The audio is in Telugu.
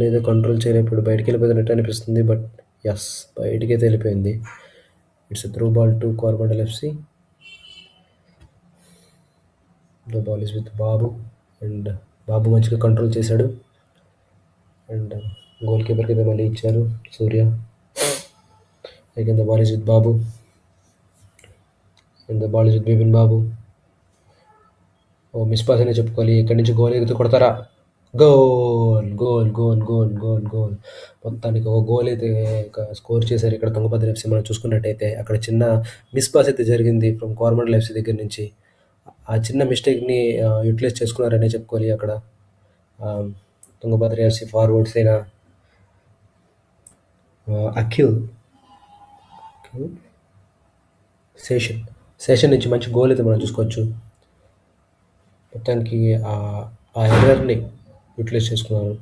ఏదో కంట్రోల్ చేయలేకపోయాడు. బయటికెళ్ళిపోతున్నట్టు అనిపిస్తుంది. బట్ యెస్, బయటికైతే వెళ్ళిపోయింది. It's a through ball to Coromandel FC. The ball is with Babu. And Babu మంచిగా కంట్రోల్ చేశాడు. అండ్ గోల్ కీపర్‌కి అయితే మళ్ళీ ఇచ్చారు Surya. Again the ball is with Babu. And the ball is with Bipin Babu. ఓ మిస్ పాస్ అనే చెప్పుకోవాలి. ఇక్కడి నుంచి గోల్ ఎగిరితే కొడతారా? Goal goal goal goal goal goal. మొత్తానికి ఒక గోల్ అయితే స్కోర్ చేశారు ఇక్కడ తుంగభద్ర ఎఫ్‌సి. మనం చూసుకున్నట్టయితే అక్కడ చిన్న మిస్ పాస్ అయితే జరిగింది ఫ్రమ్ కోరమండల్ ఎఫ్‌సి దగ్గర నుంచి. ఆ చిన్న మిస్టేక్‌ని యూటిలైజ్ చేసుకున్నారనే చెప్పుకోవాలి అక్కడ. తుంగభద్ర ఎఫ్‌సి ఫార్వర్డ్స్ అయిన అఖిల్ శేషన్ నుంచి మంచి గోల్ అయితే మనం చూసుకోవచ్చు. మొత్తానికి ఆ ఎర్రర్‌ని యూటిలైజ్ చేసుకున్నారు.